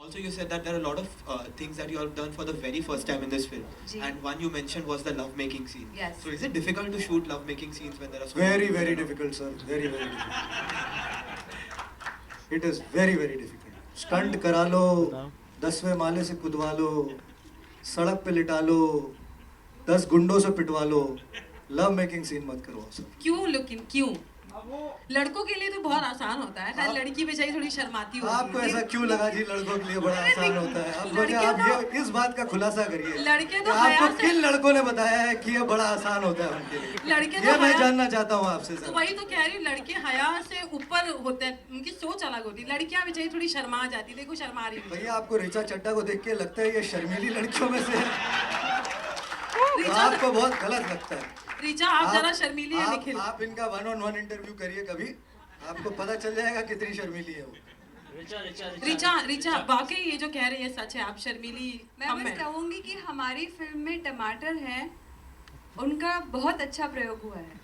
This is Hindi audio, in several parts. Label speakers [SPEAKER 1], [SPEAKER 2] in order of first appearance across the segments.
[SPEAKER 1] Also, you said that there are a lot of things that you have done for the very first time in this film,
[SPEAKER 2] जी.
[SPEAKER 1] and one you mentioned was the love-making scene.
[SPEAKER 2] Yes.
[SPEAKER 1] So, is it difficult to shoot love-making scenes when there are so
[SPEAKER 3] Very,
[SPEAKER 1] many
[SPEAKER 3] very
[SPEAKER 1] people around?
[SPEAKER 3] difficult, sir. Very, very difficult. It is very, very difficult. Stunt करा लो, 10वें माले से कूदवा लो, सड़क पे लिटा लो, 10 गुंडों से पिटवा लो, लव मेकिंग सीन मत करो सर.
[SPEAKER 2] क्यों लेकिन क्यों? लड़कों के लिए तो बहुत आसान होता है,
[SPEAKER 3] आप-
[SPEAKER 2] लड़की बेचारी थोड़ी शर्माती होती है.
[SPEAKER 3] आपको ऐसा क्यों लगा जी लड़कों के लिए बड़ा आसान होता है? आप मुझे
[SPEAKER 2] लड़के
[SPEAKER 3] आप
[SPEAKER 2] तो-
[SPEAKER 3] ये इस बात का खुलासा करिए.
[SPEAKER 2] लड़के तो
[SPEAKER 3] कि
[SPEAKER 2] हया
[SPEAKER 3] आपको
[SPEAKER 2] से-
[SPEAKER 3] किन लड़कों ने बताया है कि ये बड़ा आसान होता है उनके लिए?
[SPEAKER 2] लड़के तो
[SPEAKER 3] ये मैं
[SPEAKER 2] हया-
[SPEAKER 3] जानना चाहता हूँ आपसे
[SPEAKER 2] तो
[SPEAKER 3] सर.
[SPEAKER 2] वही तो कह रही हूँ, लड़के हया से ऊपर होते हैं, उनकी सोच अलग होती है. लड़कियां बेचारी थोड़ी शर्मा जाती, देखो शर्मा रही है.
[SPEAKER 3] भैया आपको ऋचा चड्ढा को देख के लगता है ये शर्मीली लड़कियों में से है?
[SPEAKER 2] ऋचा
[SPEAKER 3] आपको बहुत गलत लगता है.
[SPEAKER 2] ऋचा आप जरा शर्मीली है
[SPEAKER 3] आप,
[SPEAKER 2] निखिल.
[SPEAKER 3] आप इनका 1-on-1 इंटरव्यू करिए कभी, आपको पता चल जाएगा कितनी शर्मीली है वो.
[SPEAKER 2] ऋचा वाकई ये जो कह रही है सच है, आप शर्मीली
[SPEAKER 4] मैं
[SPEAKER 2] कम
[SPEAKER 4] बस
[SPEAKER 2] है.
[SPEAKER 4] कहूंगी कि हमारी फिल्म में टमाटर हैं, उनका बहुत अच्छा प्रयोग हुआ है.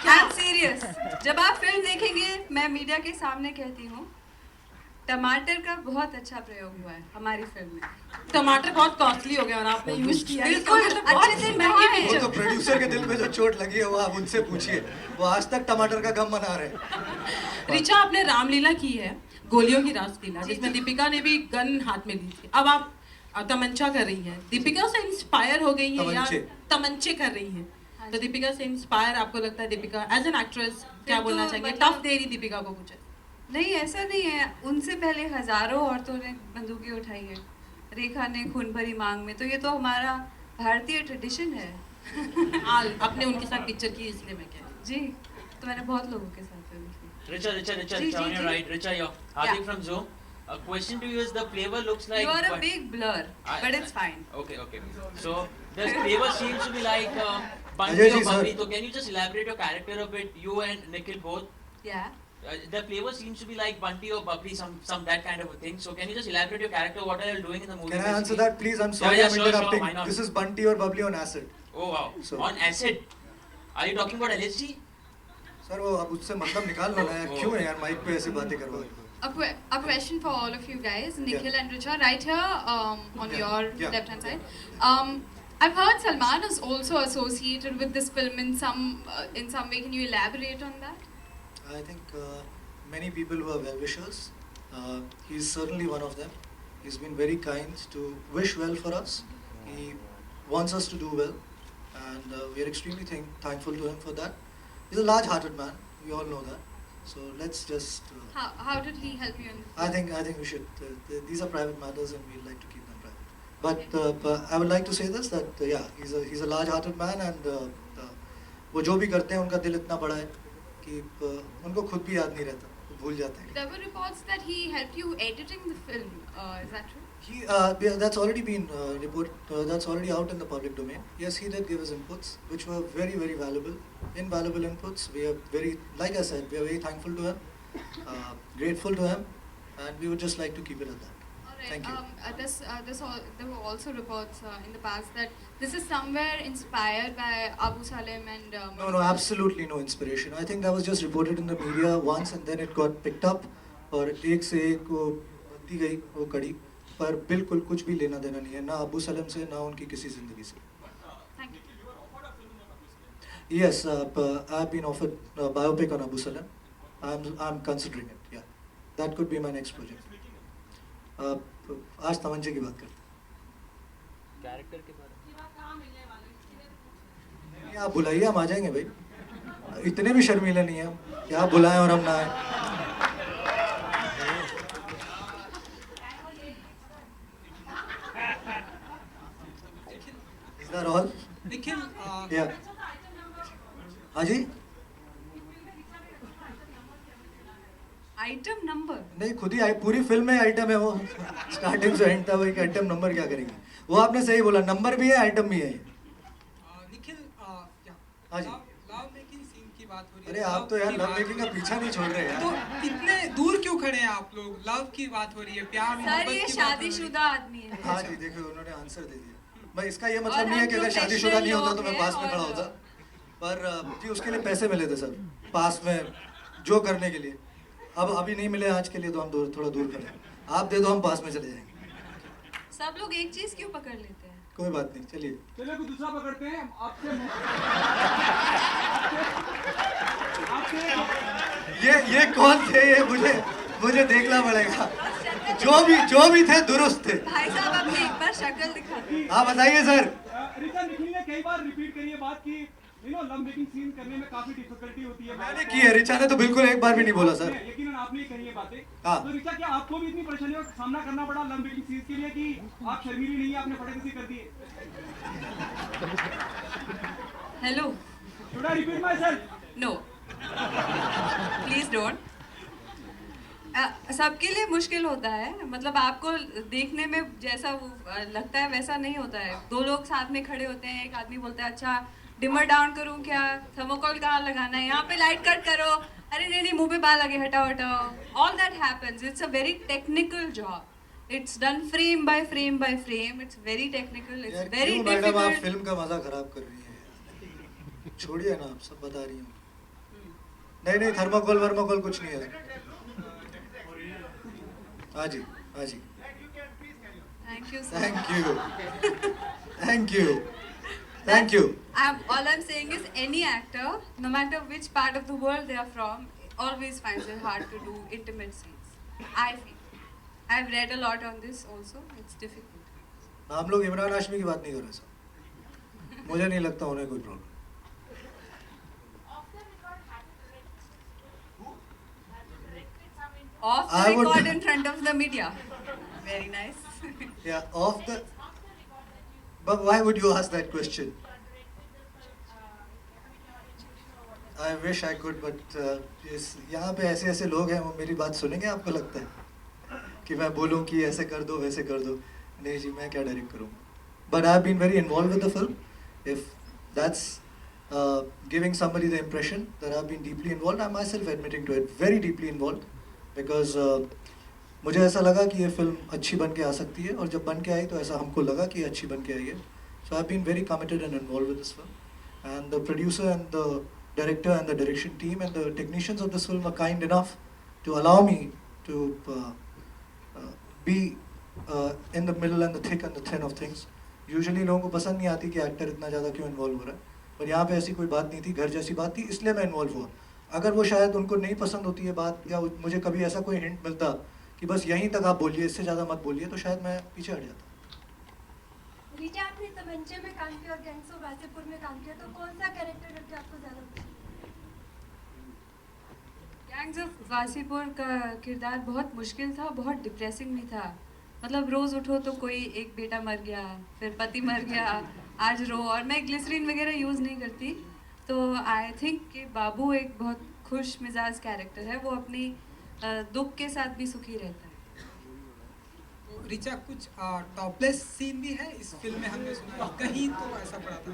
[SPEAKER 4] I am serious. जब आप फिल्म देखेंगे, मैं मीडिया के सामने कहती हूँ, टमाटर का बहुत अच्छा प्रयोग हुआ है हमारी फिल्म में.
[SPEAKER 2] टमाटर बहुत कॉस्टली हो गया और आपने यूज किया.
[SPEAKER 4] बिल्कुल,
[SPEAKER 2] तो
[SPEAKER 4] अच्छे
[SPEAKER 2] बहुत
[SPEAKER 4] से
[SPEAKER 2] महंगी
[SPEAKER 4] बनाए.
[SPEAKER 3] वो
[SPEAKER 2] पिक्चर.
[SPEAKER 3] तो प्रोड्यूसर के दिल पे जो चोट लगी है वो आप उनसे पूछिए. वो आज तक टमाटर का गम मना रहे हैं.
[SPEAKER 2] ऋचा आपने रामलीला की है, गोलियों की रासलीला, जिसमें दीपिका ने भी गन हाथ में ली थी. अब आप तमंचा कर रही हैं. दीपिका से इंस्पायर हो गई है या
[SPEAKER 3] तमंचे.
[SPEAKER 2] तमंचे कर रही हैं? तो दीपिका से इंस्पायर आपको लगता है दीपिका एज एन एक्ट्रेस क्या
[SPEAKER 4] तो
[SPEAKER 2] बोलना चाहिए?
[SPEAKER 4] मतलब-
[SPEAKER 2] टफ दे रही दीपिका को कुछ?
[SPEAKER 4] नहीं, ऐसा नहीं है. उनसे पहले हजारों औरतों ने बंदूकें उठाई है. रेखा ने खून भरी मांग में. तो ये तो हमारा भारतीय ट्रेडिशन है.
[SPEAKER 2] आपने उनके साथ पिक्चर की इसलिए मैं कह रही हूँ.
[SPEAKER 4] जी, तो मैंने बहुत लोगों के साथ फिल्म की.
[SPEAKER 5] Richa, on your right. Richa, you're Hardik from Zoom. A question to you is the flavor looks like.
[SPEAKER 4] You are a
[SPEAKER 5] but-
[SPEAKER 4] big blur, but it's fine.
[SPEAKER 5] Okay. So the flavor seems to be like Bunty
[SPEAKER 3] Ajay
[SPEAKER 5] or
[SPEAKER 3] ji, sir.
[SPEAKER 5] Bubbly. So can you just elaborate your character a bit? You and Nikhil both.
[SPEAKER 4] Yeah.
[SPEAKER 5] The flavor seems to be like Bunty or Bubbly, some that kind of a thing. So can you just elaborate your character? What are you doing in the movie?
[SPEAKER 3] Can I answer
[SPEAKER 5] basically?
[SPEAKER 3] that please? I'm sorry
[SPEAKER 5] Yeah,
[SPEAKER 3] I'm
[SPEAKER 5] sure,
[SPEAKER 3] interrupting.
[SPEAKER 5] why not?
[SPEAKER 3] This is Bunty or Bubbly on acid.
[SPEAKER 5] Oh wow.
[SPEAKER 3] So-
[SPEAKER 5] On acid. Are you talking about LSD?
[SPEAKER 3] Sir वो अब उससे मतलब निकाल लो ना यार. क्यों है यार माइक पे ऐसे बातें करवा रहे हो?
[SPEAKER 6] A question for all of you guys, Nikhil and Richa, right here on
[SPEAKER 3] Yeah.
[SPEAKER 6] your
[SPEAKER 3] Yeah.
[SPEAKER 6] left-hand side. I've heard Salman is also associated with this film in some way. Can you elaborate on that?
[SPEAKER 3] I think many people who are well-wishers. He's certainly one of them. He's been very kind to wish well for us. He wants us to do well, and we are extremely thankful to him for that. He's a large-hearted man. We all know that. So let's just.
[SPEAKER 6] How did he help you in?
[SPEAKER 3] I think we should. These are private matters, and we'd like to keep them private. But I would like to say this that yeah, he's a large-hearted man, and वो जो भी करते हैं उनका दिल इतना बड़ा है कि उनको खुद भी याद नहीं रहता, वो भूल जाते हैं.
[SPEAKER 6] There were reports that he helped you editing the film. Is that true?
[SPEAKER 3] Yeah, that's already been that's already out in the public domain. Yes, he did give his inputs, which were very, very valuable, invaluable inputs. We are very, like I said, we are very thankful to him, grateful to him, and we would just like to keep it at that.
[SPEAKER 6] Alright.
[SPEAKER 3] Thank you.
[SPEAKER 6] There were also reports in the past that this is somewhere inspired by Abu Salem and.
[SPEAKER 3] No, absolutely no inspiration. I think that was just reported in the media once, and then it got picked up. और एक से एक वो बनती गई वो कड़ी, पर बिल्कुल कुछ भी लेना देना नहीं है ना अबू सलेम से ना उनकी किसी जिंदगी से.
[SPEAKER 6] Thank you.
[SPEAKER 3] Yes, I've been offered a biopic on Abu Salam. I'm considering it. Yeah, that could be my next project. आज तमंचे की बात करते हैं.
[SPEAKER 5] Character के बारे में.
[SPEAKER 3] आप बुलाइए, हम आ जाएंगे भाई. इतने भी शर्मीले नहीं हैं हम कि आप बुलाएं और हम ना आए. Is that all?
[SPEAKER 1] Nikhil,
[SPEAKER 3] Yeah. हाँ जी.
[SPEAKER 4] Item number.
[SPEAKER 3] नहीं खुद ही पूरी फिल्म में आइटम है वो. स्टार्टिंग से एंड तक वो एक आइटम नंबर क्या करेंगे. वो आपने सही बोला, नंबर भी है आइटम भी है.
[SPEAKER 1] निखिल,
[SPEAKER 3] हाँ जी.
[SPEAKER 1] लव मेकिंग सीन की बात हो रही है.
[SPEAKER 3] अरे आप तो यार लव मेकिंग का पीछा नहीं छोड़ रहे
[SPEAKER 1] तो
[SPEAKER 3] यार.
[SPEAKER 1] इतने दूर क्यों खड़े हैं आप लोग? लव की बात हो रही है, प्यार
[SPEAKER 4] सर,
[SPEAKER 1] मोहब्बत
[SPEAKER 4] ये
[SPEAKER 1] की बात हो रही है.
[SPEAKER 4] शादीशुदा आदमी है.
[SPEAKER 3] हाँ जी, देखो उन्होंने आंसर दे दिया. भाई इसका ये
[SPEAKER 4] और
[SPEAKER 3] मतलब नहीं है
[SPEAKER 4] हम
[SPEAKER 3] कि अगर
[SPEAKER 4] professional
[SPEAKER 3] शादीशुदा नहीं होता तो
[SPEAKER 4] लोग
[SPEAKER 3] मैं
[SPEAKER 4] हैं
[SPEAKER 3] पास में खड़ा
[SPEAKER 4] और-
[SPEAKER 3] होता. पर जी उसके लिए पैसे मिले थे सर, पास में जो करने के लिए. अब अभी नहीं मिले आज के लिए तो हम थोड़ा दूर खड़े हैं, आप दे दो हम पास में चले जाएंगे।
[SPEAKER 4] सब लोग एक चीज क्यों पकड़ लेते हैं?
[SPEAKER 3] कोई बात नहीं, चलिए।
[SPEAKER 7] चलिए कोई दूसरा पकड़ते हैं आपसे।
[SPEAKER 3] ये कौन थे? ये मुझे देखना पड़ेगा। जो भी थे दुरुस्त थे।
[SPEAKER 4] भाई साहब अपनी एक बार शक्ल दिखा दो।
[SPEAKER 3] हाँ बताइए सर।
[SPEAKER 7] रिचा निखिल ने कई बार रिपीट करी है बात की, लव मेकिंग सीन करने में काफी डिफिकल्टी होती है।
[SPEAKER 3] मैंने की है, रिचा ने तो बिल्कुल एक बार भी नहीं बोला सर।
[SPEAKER 7] यकीनन आपने ही कही है बातें।
[SPEAKER 3] हाँ।
[SPEAKER 7] तो रिचा, क्या आपको भी इतनी परेशानियों का सामना करना पड़ा लव मेकिंग सीन के लिए कि आप शर्मीली नहीं है, आपने फटाफट से कर दिए?
[SPEAKER 4] Hello.
[SPEAKER 7] Should I repeat myself?
[SPEAKER 4] No, please don't. सबके लिए मुश्किल होता है, मतलब आपको देखने में जैसा वो लगता है वैसा नहीं होता है। दो लोग साथ में खड़े होते हैं, एक आदमी बोलता है अच्छा डिमर डाउन करूं क्या, थर्मोकोल कहाँ लगाना है, यहाँ पे लाइट कट करो, अरे नहीं मुंह पे बाल लगे, हटाओ हटाओ। All that happens. It's a very technical job. It's done frame by frame, it's very technical, it's very
[SPEAKER 3] madam आप
[SPEAKER 4] डिफिकल्ट।
[SPEAKER 3] फिल्म का मजा खराब कर रही है, छोड़िए ना, आप सब बता रही हूँ। नहीं थर्मोकोल वर्मोकोल कुछ नहीं है। हाँ जी।
[SPEAKER 4] Thank you sir.
[SPEAKER 3] Thank you.
[SPEAKER 4] All I'm saying is any actor, no matter which part of the world they are from, always finds it hard to do intimate scenes. I feel. I've read a lot on this also. It's difficult.
[SPEAKER 3] हम लोग इमरान हाशमी की बात नहीं कर रहे सर, मुझे नहीं लगता उन्हें कोई problem.
[SPEAKER 4] Off the
[SPEAKER 3] I would-
[SPEAKER 4] record in front of the media. Very nice.
[SPEAKER 3] Yeah, off the. But why would you ask that question? I wish I could, but यहाँ पे ऐसे लोग हैं, वो मेरी बात सुनेंगे आपको लगता है कि मैं बोलूँ कि ऐसे कर दो वैसे कर दो? नहीं जी, मैं क्या डायरेक्ट करूँ? But I've been very involved with the film. If that's giving somebody the impression that I've been deeply involved, I'm myself admitting to it, very deeply involved, because मुझे ऐसा लगा कि ये फिल्म अच्छी बन के आ सकती है, और जब बन के आई तो ऐसा हमको लगा कि अच्छी बन के आई है. So I've been very committed and involved with this film, and the producer and the director and the direction team and the technicians of this film are kind enough to allow me to be in the middle and the thick and the thin of things. Usually लोगों को पसंद नहीं आती कि एक्टर इतना ज़्यादा क्यों इन्वॉल्व हो रहा है, पर यहाँ पे ऐसी कोई बात नहीं थी, घर जैसी बात थी, इसलिए मैं इन्वॉल्व हुआ. अगर वो शायद उनको नहीं पसंद होती है बात, या मुझे कभी ऐसा कोई हिंट मिलता कि बस यहीं तक आप बोलिए, इससे ज़्यादा मत बोलिए, तो शायद मैं पीछे हट जाता.
[SPEAKER 8] रीचा, आपने तमंचे में काम किया और गैंग्स ऑफ वासेपुर में काम किया, तो कौन सा कैरेक्टर करके आपको ज़्यादा पसंद?
[SPEAKER 4] गैंग्स ऑफ वासीपुर का किरदार बहुत मुश्किल था, बहुत डिप्रेसिंग भी था. मतलब रोज़ उठो तो कोई एक बेटा मर गया, फिर पति मर गया, आज रो. और मैं ग्लिसरीन वगैरह यूज़ नहीं करती, तो आई थिंक कि बाबू एक बहुत खुश मिजाज कैरेक्टर है. वो अपनी दुख के साथ भी सुखी रहता है.
[SPEAKER 9] तो रिचा, कुछ टॉपलेस सीन भी है इस फिल्म में, हमने सुना है कहीं तो ऐसा पड़ा था.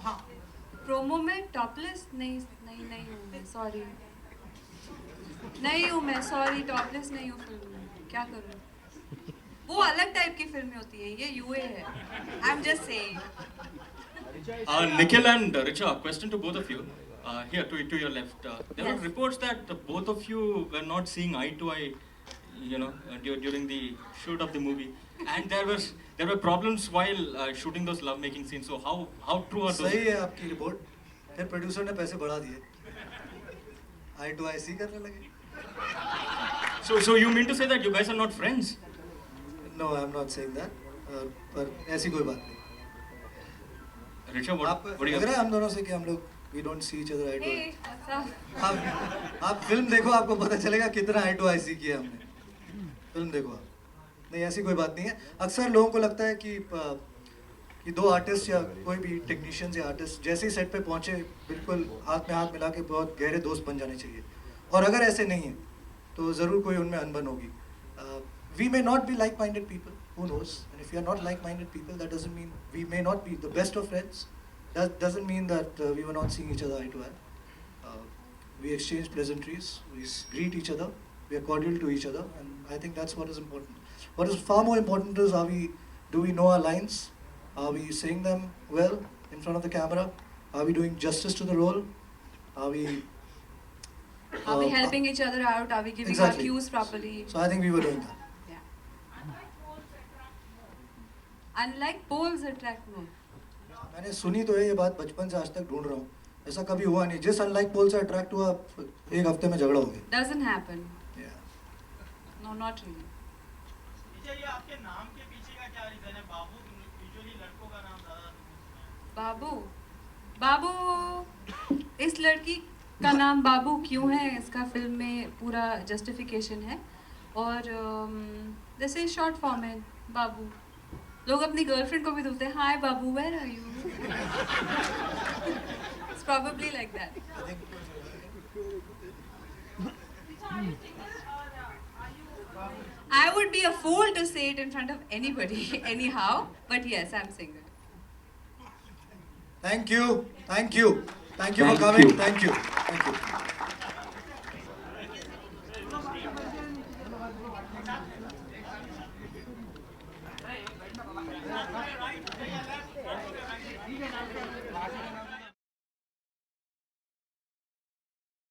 [SPEAKER 9] हाँ,
[SPEAKER 4] प्रोमो में टॉपलेस नहीं हूँ मैं, सॉरी. नहीं हूँ मैं, सॉरी, टॉपलेस नहीं हूँ फिल्म में. क्या करूँ, वो अलग टाइप की फिल्में होती है, ये यूए है. I am just saying.
[SPEAKER 10] Nikhil and Richa, question to both of you. Here to your left. There were reports that both of you were not seeing eye to eye, during the shoot of the movie, and there were problems while shooting those love making scenes. So how true are those?
[SPEAKER 3] सही है आपकी रिपोर्ट. फिर प्रोड्यूसर ने पैसे बढ़ा दिए, आई टू आई सी करने लगे.
[SPEAKER 10] So you mean to say that you guys are not friends?
[SPEAKER 3] No, I am not saying that. पर ऐसी कोई बात नहीं.
[SPEAKER 10] Richa,
[SPEAKER 3] आप
[SPEAKER 10] what do you
[SPEAKER 3] लग रहा है हम दोनों से कि हम लोग we don't see each other eye to eye.
[SPEAKER 4] ऐसा
[SPEAKER 3] आप फिल्म देखो, आपको पता चलेगा कितना आई टू आई सी किया हमने. फिल्म देखो आप. नहीं, ऐसी कोई बात नहीं है. अक्सर लोगों को लगता है कि दो आर्टिस्ट या कोई भी टेक्नीशियंस या आर्टिस्ट जैसे ही सेट पे पहुंचे बिल्कुल हाथ में हाथ मिला के बहुत गहरे दोस्त बन जाने चाहिए, और अगर ऐसे नहीं है तो ज़रूर कोई उनमें अनबन होगी. We may not be like-minded people, who knows? And if we are not like-minded people, that doesn't mean we may not be the best of friends. That doesn't mean that we were not seeing each other eye to eye. We exchange pleasantries, we greet each other, we are cordial to each other, and I think that's what is important. What is far more important is do we know our lines? Are we saying them well in front of the camera? Are we doing justice to the role? Are we
[SPEAKER 4] Are we helping each other out? Are we giving
[SPEAKER 3] Exactly.
[SPEAKER 4] our cues properly?
[SPEAKER 3] So I think we were doing that.
[SPEAKER 4] Unlike poles attract no.
[SPEAKER 3] मैंने सुनी तो है ये बात, बचपन से आज तक ढूंढ रहा हूँ, ऐसा कभी हुआ नहीं. जिस अनलाइक पोल से अट्रैक्ट हुआ, एक हफ्ते में झगड़ा हो गया.
[SPEAKER 4] Doesn't happen.
[SPEAKER 3] Yeah.
[SPEAKER 4] No, not really.
[SPEAKER 7] ये आपके नाम के पीछे का क्या रीजन है? बाबू यूजुअली लड़कों का नाम ज्यादा
[SPEAKER 4] बाबू बाबू इस लड़की का नाम बाबू क्यों है, इसका फिल्म में पूरा जस्टिफिकेशन है. और जैसे शॉर्ट फॉर्म है बाबू. लोग अपनी गर्लफ्रेंड को भी बोलते हैं हाय बाबू, where are you. It's probably like that. I would be a fool to say it in front of anybody anyhow, but yes, I'm single.
[SPEAKER 3] Thank you. Thank you. Thank you for
[SPEAKER 5] Thank
[SPEAKER 3] coming.
[SPEAKER 5] you.
[SPEAKER 3] Thank you. Thank you.